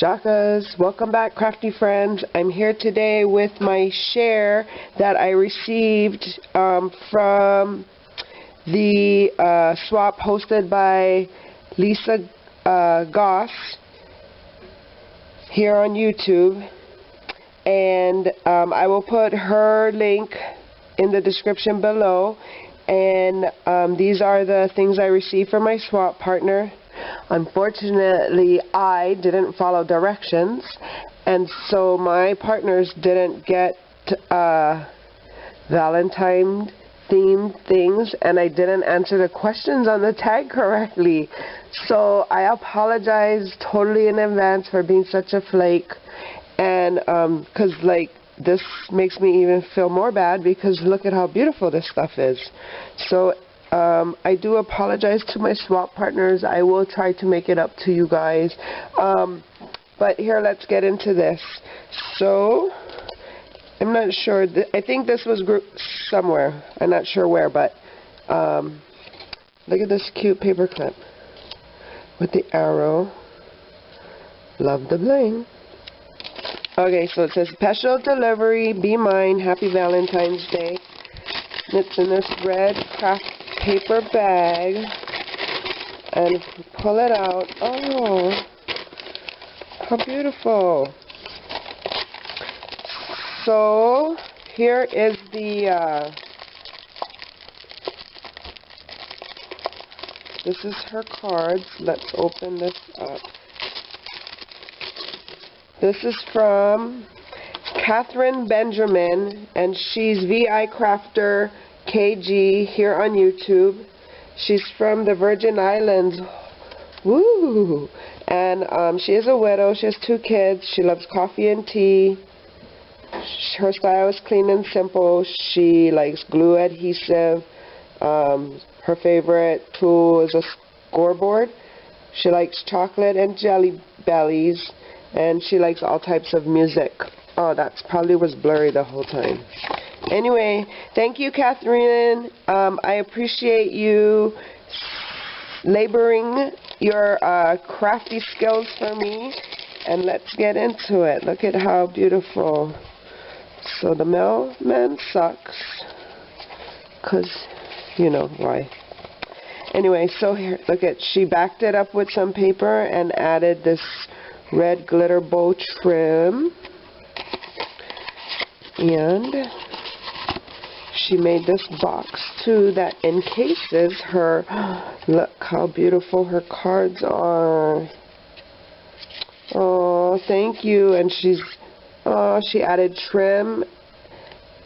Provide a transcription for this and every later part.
Shakas, welcome back, crafty friends. I'm here today with my share that I received from the swap hosted by Lisa Goss here on YouTube, and I will put her link in the description below. And these are the things I received from my swap partner. Unfortunately, I didn't follow directions, and so my partners didn't get Valentine themed things, and I didn't answer the questions on the tag correctly. So I apologize totally in advance for being such a flake, and because like this makes me even feel more bad because look at how beautiful this stuff is. So I do apologize to my swap partners. I will try to make it up to you guys. But here, let's get into this. So, I'm not sure. I think this was grouped somewhere. I'm not sure where, but look at this cute paper clip with the arrow. Love the bling. Okay, so it says, special delivery, be mine, happy Valentine's Day. And it's in this red craft paper bag, and if you pull it out, oh, how beautiful. So here is the this is her cards. Let's open this up. This is from Catherine Benjamin, and she's VI Crafter KG here on YouTube. She's from the Virgin Islands. Woo! And she is a widow. She has 2 kids. She loves coffee and tea. Her style is clean and simple. She likes glue adhesive. Her favorite tool is a scoreboard. She likes chocolate and jelly bellies. And she likes all types of music. Oh, that probably was blurry the whole time. Anyway, thank you, Catherine. I appreciate you laboring your crafty skills for me. And let's get into it. Look at how beautiful. So the mailman sucks. Because, you know why. Anyway, so here, look at, she backed it up with some paper and added this red glitter bow trim. And she made this box too that encases her. Look how beautiful her cards are. Oh, thank you. And she added trim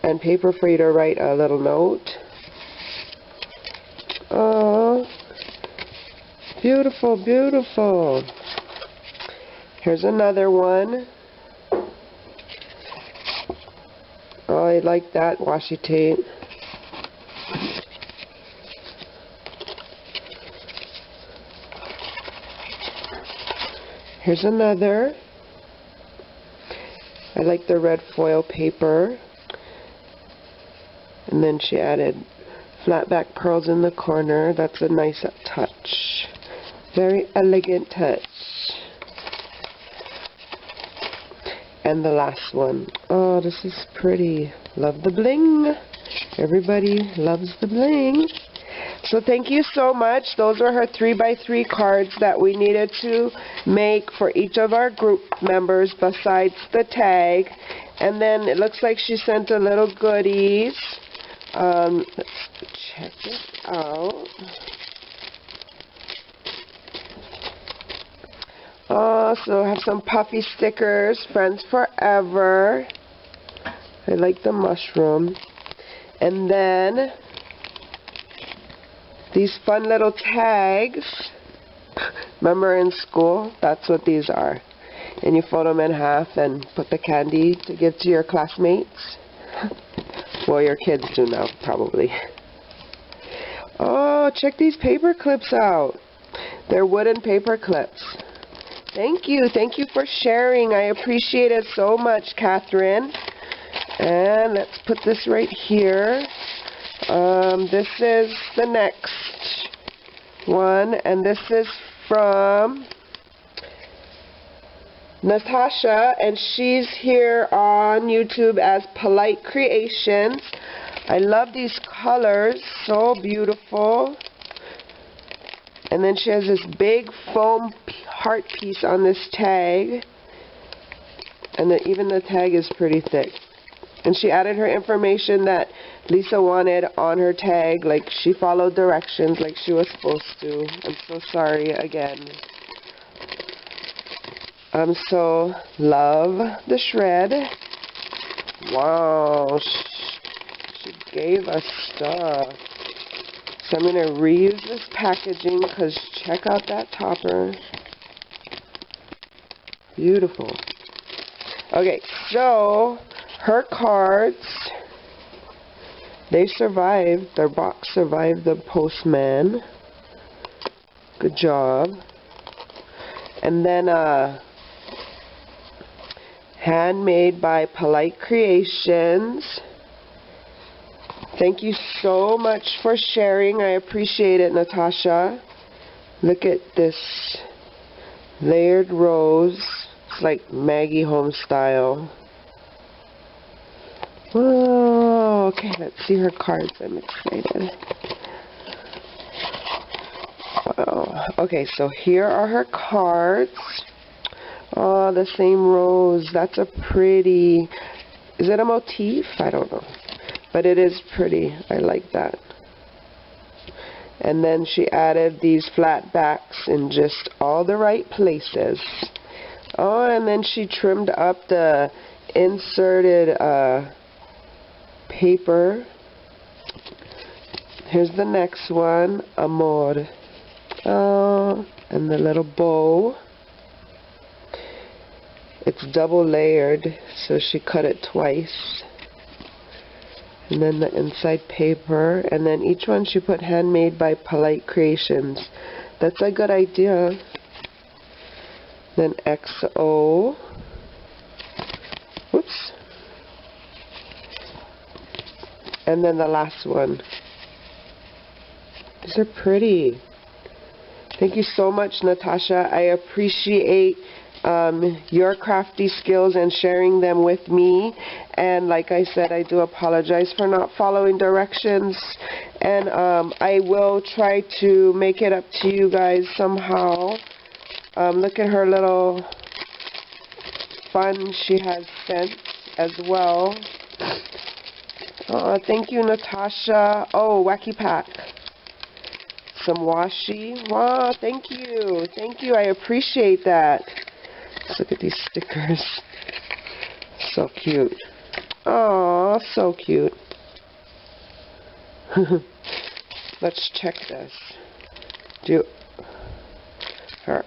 and paper for you to write a little note. Oh, beautiful, beautiful. Here's another one. Oh, I like that washi tape. Here's another. I like the red foil paper. And then she added flat back pearls in the corner. That's a nice touch. Very elegant touch. And the last one. Oh, this is pretty. Love the bling. Everybody loves the bling. So thank you so much. Those are her 3x3 cards that we needed to make for each of our group members besides the tag. And then it looks like she sent a little goodies. Let's check it out. Oh, so I have some puffy stickers, Friends Forever. I like the mushroom. And then these fun little tags. Remember in school? That's what these are. And you fold them in half and put the candy to give to your classmates. Well, your kids do now, probably. Oh, check these paper clips out. They're wooden paper clips. Thank you. Thank you for sharing. I appreciate it so much, Catherine. And let's put this right here. This is the next one, and this is from Natasha, and she's here on YouTube as Polite Creations. I love these colors, so beautiful. And then she has this big foam heart piece on this tag. And then even the tag is pretty thick. And she added her information that Lisa wanted on her tag. Like, she followed directions like she was supposed to. I'm so sorry again. So love the shred. Wow, she gave us stuff. So I'm going to reuse this packaging because check out that topper. Beautiful. Okay, so her cards, they survived. Their box survived the postman. Good job. And then handmade by Polite Creations. Thank you so much for sharing. I appreciate it, Natasha. Look at this layered rose. It's like Maggie Home style. Whoa, okay, let's see her cards. I'm excited. Wow. Okay, so here are her cards. Oh, the same rose. That's a pretty... Is it a motif? I don't know. But it is pretty. I like that. And then she added these flat backs in just all the right places. Oh, and then she trimmed up the inserted paper. Here's the next one. Amor. Oh, and the little bow. It's double layered, so she cut it twice. And then the inside paper, and then each one she put handmade by Polite Creations. That's a good idea. Then XO. Whoops. And then the last one. These are pretty. Thank you so much, Natasha. I appreciate your crafty skills and sharing them with me. And like I said, I do apologize for not following directions. And I will try to make it up to you guys somehow. Look at her little fun she has sent as well. Thank you, Natasha. Oh, Wacky Pack. Some washi. Wow, thank you. Thank you. I appreciate that. Let's look at these stickers. So cute. Oh, so cute. Let's check this. Her